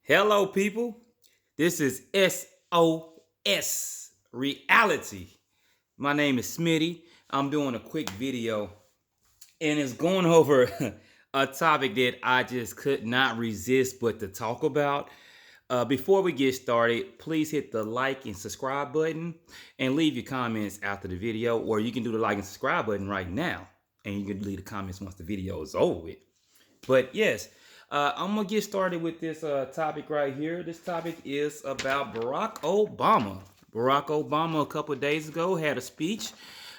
Hello, people. This is SOS Reality. My name is Smitty. I'm doing a quick video and it's going over a topic that I just could not resist but to talk about. Before we get started, please hit the like and subscribe button and leave your comments after the video, or you can do the like and subscribe button right now and you can leave the comments once the video is over with. But yes, I'm gonna get started with this topic right here. This topic is about Barack Obama. Barack Obama, a couple of days ago, had a speech.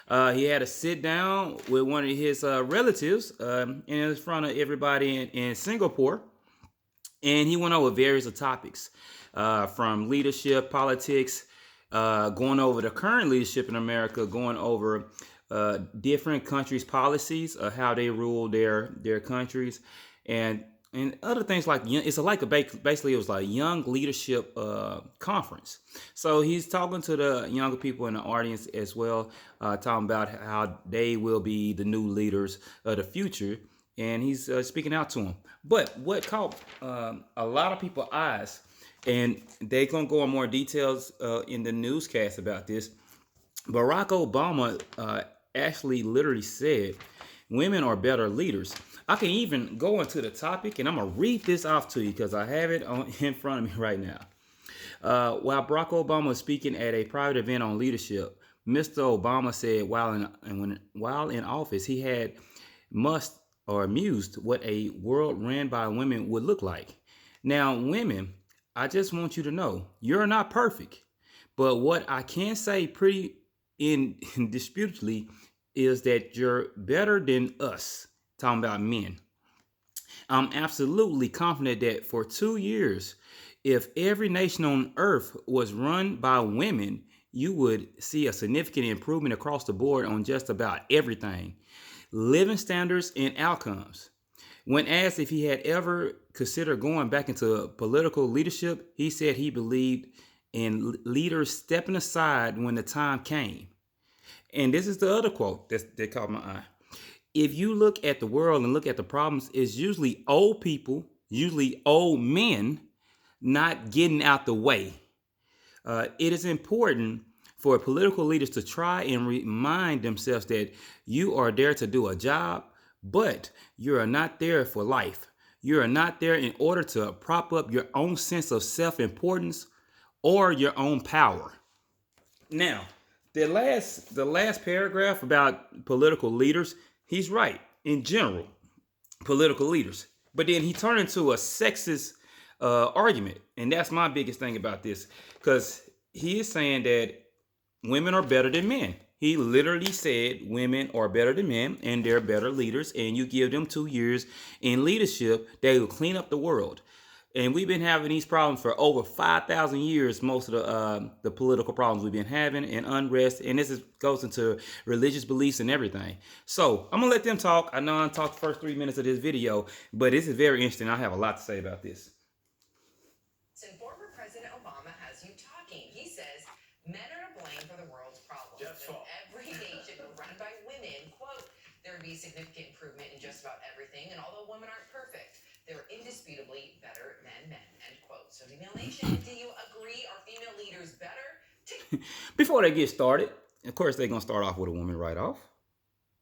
He had a sit down with one of his relatives in front of everybody in Singapore, and he went over various topics from leadership, politics, going over the current leadership in America, going over different countries' policies, how they rule their countries, and other things like basically it was like young leadership conference. So he's talking to the younger people in the audience as well, talking about how they will be the new leaders of the future, and he's speaking out to them. But what caught a lot of people's eyes, and they're gonna go in more details in the newscast about this. Barack Obama actually literally said women are better leaders. I can even go into the topic and I'm going to read this off to you because I have it in front of me right now. While Barack Obama was speaking at a private event on leadership, Mr. Obama said while in office, he had must or mused what a world ran by women would look like. Now, women, I just want you to know, you're not perfect. But what I can say pretty indisputably is that you're better than us, talking about men. I'm absolutely confident that for 2 years, if every nation on earth was run by women, you would see a significant improvement across the board on just about everything: living standards and outcomes. When asked if he had ever considered going back into political leadership, he said he believed in leaders stepping aside when the time came. And this is the other quote that caught my eye. If you look at the world and look at the problems, it's usually old people, usually old men, not getting out the way. It is important for political leaders to try and remind themselves that you are there to do a job, but you are not there for life. You are not there in order to prop up your own sense of self-importance or your own power. Now, the last paragraph about political leaders, he's right in general, political leaders. But then he turned into a sexist argument, and that's my biggest thing about this, because he is saying that women are better than men. He literally said women are better than men and they're better leaders, and you give them 2 years in leadership, they will clean up the world. And we've been having these problems for over 5,000 years. Most of the political problems we've been having and unrest, and goes into religious beliefs and everything. So I'm gonna let them talk. I know I talked the first 3 minutes of this video, but this is very interesting. I have a lot to say about this. And former President Obama has you talking. He says men are to blame for the world's problems. If every nation were run by women, quote, there would be significant improvement in just about everything. And although women aren't perfect, they're indisputably better than men, end quote. So Female Nation, do you agree? Are female leaders better? Before they get started, of course, they're going to start off with a woman right off,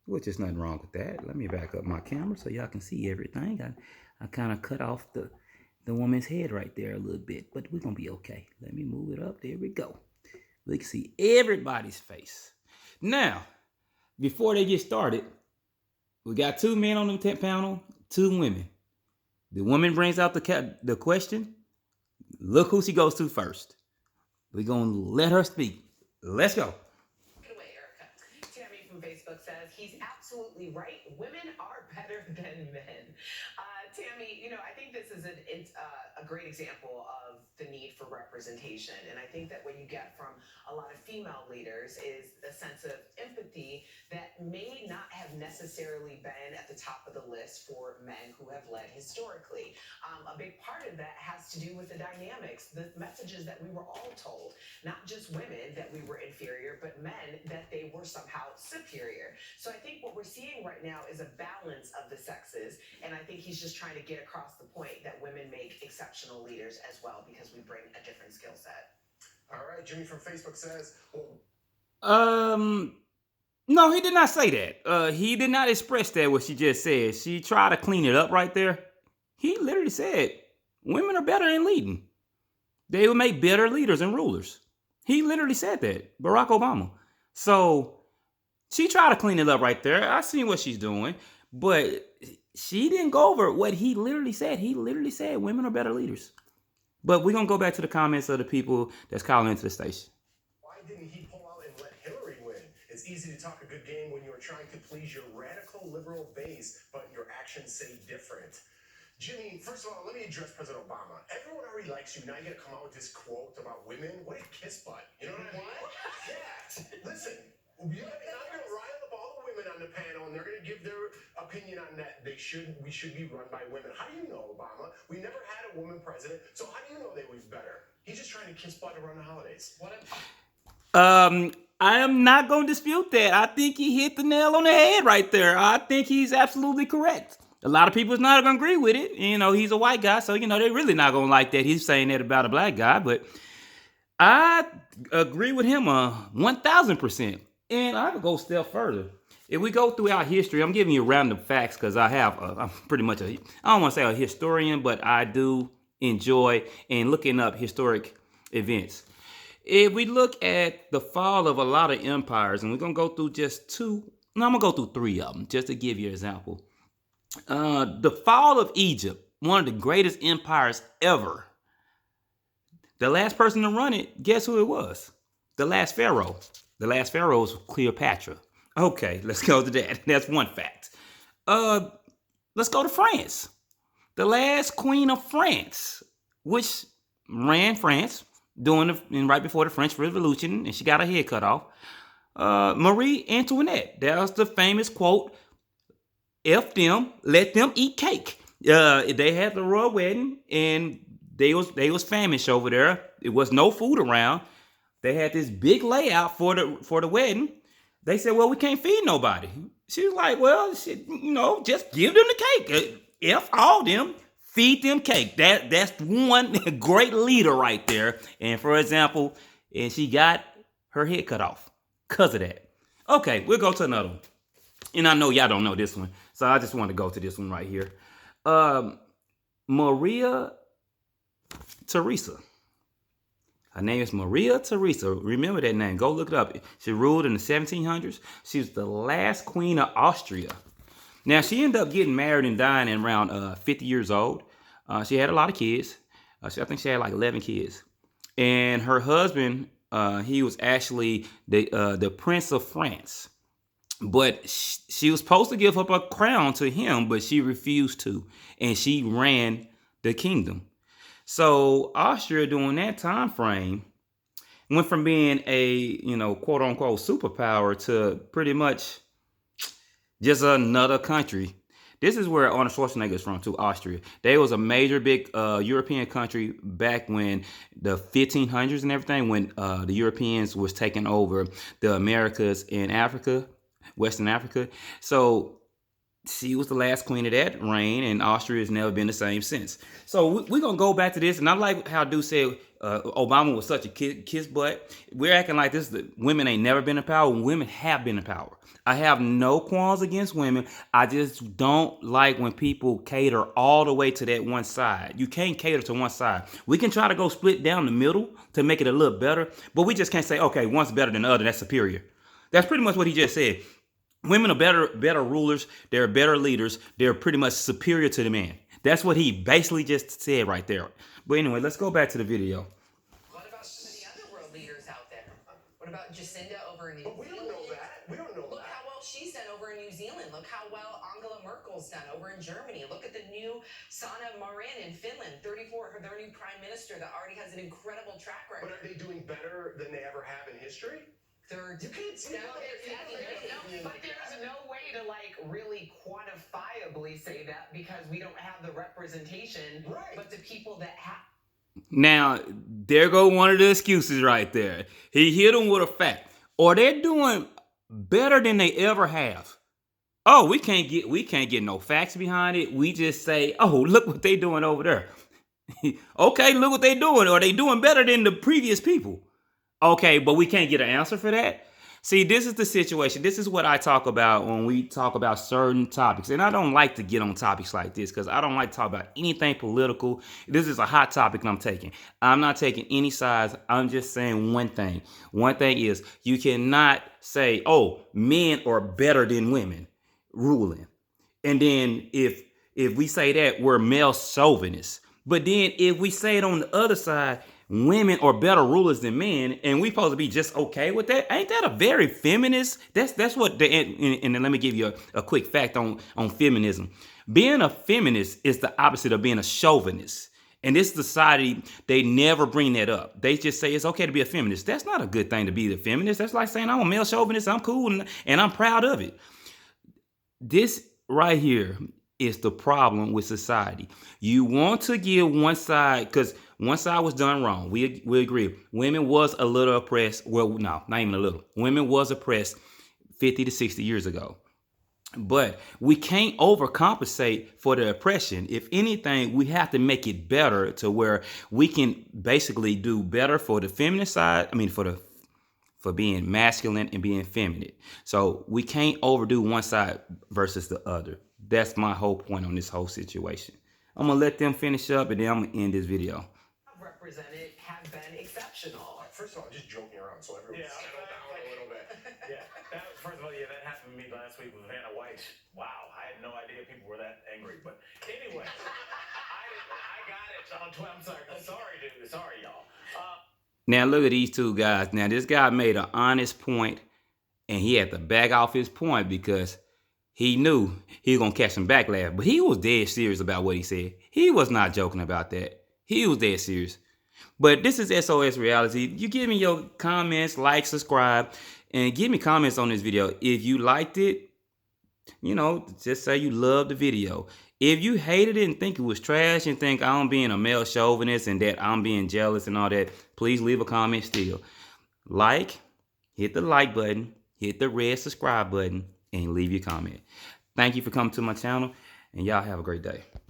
which is nothing wrong with that. Let me back up my camera so y'all can see everything. I kind of cut off the woman's head right there a little bit, but we're going to be okay. Let me move it up. There we go. We can see everybody's face. Now, before they get started, we got 2 men on the panel, 2 women. The woman brings out the question. Look who she goes to first. We're going to let her speak. Let's go. Take it away, Erica. Tammy from Facebook says he's absolutely right. Women are better than men. Tammy, I think this is a great example of the need for representation. And I think that what you get from a lot of female leaders is a sense of empathy that may not have necessarily been at the top of the list for men who have led historically. A big part of that has to do with the dynamics, the messages that we were all told, not just women that we were inferior, but men that they were somehow superior. So I think what we're seeing right now is a balance of the sexes, and I think he's just trying to get across the point that women make exceptional leaders as well because we bring a different skill set. All right, Jimmy from Facebook says, No, he did not say that. He did not express that what she just said. She tried to clean it up right there. He literally said women are better in leading. They would make better leaders and rulers. He literally said that, Barack Obama. So she tried to clean it up right there. I seen what she's doing, but she didn't go over what he literally said. He literally said women are better leaders. But we're going to go back to the comments of the people that's calling into the station. why didn't he pull out and let Hillary win? It's easy to talk a good game when you're trying to please your radical liberal base, but your actions say different. Jimmy, first of all, let me address President Obama. Everyone already likes you. Now you got to come out with this quote about women. What a kiss butt. You know what I mean? Yeah. Listen, I'm going to rile up all the women on the panel, and they're going to give their opinion on that. We should be run by women. How do you know, Obama? We never had a woman president, so how do you know they was better? He's just trying to kiss butt around the holidays. I am not going to dispute that. I think he hit the nail on the head right there. I think he's absolutely correct. A lot of people's not going to agree with it. You know, he's a white guy, so, you know, they're really not going to like that. He's saying that about a black guy, but I agree with him 1,000%. And I could go a step further. If we go throughout history, I'm giving you random facts because I'm pretty much I don't want to say a historian, but I do enjoy in looking up historic events. If we look at the fall of a lot of empires, and we're going to go through just two, no, I'm going to go through three of them, just to give you an example. The fall of Egypt, one of the greatest empires ever. The last person to run it, guess who it was? The last pharaoh. The last pharaoh was Cleopatra. Okay, let's go to that. That's one fact. Let's go to France. The last queen of France, which ran France right before the French Revolution, and she got her head cut off. Marie Antoinette. That was the famous quote, F them, let them eat cake. They had the royal wedding, and they was famished over there. It was no food around. They had this big layout for the wedding. They said, well, we can't feed nobody. She was like, well, shit, you know, just give them the cake. F all them, feed them cake. That's one great leader right there. And for example, and she got her head cut off because of that. Okay, we'll go to another one. And I know y'all don't know this one, so I just want to go to this one right here. Maria Theresa. Her name is Maria Theresa. Remember that name. Go look it up. She ruled in the 1700s. She was the last queen of Austria. Now, she ended up getting married and dying at around 50 years old. She had a lot of kids. I think she had like 11 kids. And her husband, he was actually the Prince of France. But she was supposed to give up a crown to him, but she refused to. And she ran the kingdom. So Austria during that time frame went from being a, you know, quote unquote superpower to pretty much just another country. This is where Arnold Schwarzenegger is from too, Austria. They was a major big European country back when the 1500s and everything, when the Europeans was taking over the Americas and Africa, Western Africa. So she was the last queen of that reign, and Austria has never been the same since. So we're going to go back to this, and I like how Dude said Obama was such a kiss butt. We're acting like this women ain't never been in power. Women have been in power. I have no qualms against women. I just don't like when people cater all the way to that one side. You can't cater to one side. We can try to go split down the middle to make it a little better, but we just can't say, okay, one's better than the other, that's superior. That's pretty much what he just said. Women are better rulers. They're better leaders. They're pretty much superior to the man. That's what he basically just said right there. But anyway, let's go back to the video. What about some of the other world leaders out there? What about Jacinda over in New Zealand? But we don't know that. We don't know Look that. how well she's done over in New Zealand. Look how well Angela Merkel almost done over in Germany. Look at the new Sanna Marin in Finland, 34, their new prime minister that already has an incredible track record. But are they doing better than they ever have in history? You can't see but there's no way to like really quantifiably say that because we don't have the representation. Right. But the people that have. Now, there go one of the excuses right there. He hit them with a fact. Or they're doing better than they ever have. Oh, we can't get no facts behind it. We just say, oh, look what they doing over there. Okay, look what they doing. Are they doing better than the previous people? Okay, but we can't get an answer for that. See, this is the situation. This is what I talk about when we talk about certain topics. And I don't like to get on topics like this because I don't like to talk about anything political. This is a hot topic I'm taking. I'm not taking any sides. I'm just saying one thing. One thing is you cannot say, oh, men are better than women ruling. And then if we say that, we're male chauvinists. But then if we say it on the other side, women are better rulers than men, and we supposed to be just okay with that? Ain't that a very feminist? That's what and then let me give you a quick fact on feminism. Being a feminist is the opposite of being a chauvinist. And this society, they never bring that up. They just say it's okay to be a feminist. That's not a good thing to be a feminist. That's like saying I'm a male chauvinist, I'm cool, and I'm proud of it. This right here is the problem with society. You want to give one side, because one side was done wrong. We agree. Women was a little oppressed. Well, no, not even a little. Women was oppressed 50 to 60 years ago. But we can't overcompensate for the oppression. If anything, we have to make it better to where we can basically do better for the feminine side. I mean, for being masculine and being feminine. So we can't overdo one side versus the other. That's my whole point on this whole situation. I'm gonna let them finish up and then I'm gonna end this video. Represented have been exceptional. First of all, I'm just joking around, so everyone settle down a little bit. First of all, that happened to me last week with Vanna White. Wow, I had no idea people were that angry. But anyway, I got it on Twitter. I'm sorry, dude. Sorry, y'all. Now look at these two guys. Now this guy made an honest point, and he had to back off his point because he knew he was gonna catch some backlash. But he was dead serious about what he said. He was not joking about that. He was dead serious. But this is SOS Reality. You give me your comments, like, subscribe, and give me comments on this video. If you liked it, just say you loved the video. If you hated it and think it was trash and think I'm being a male chauvinist and that I'm being jealous and all that, please leave a comment still. Hit the like button, hit the red subscribe button, and leave your comment. Thank you for coming to my channel, and y'all have a great day.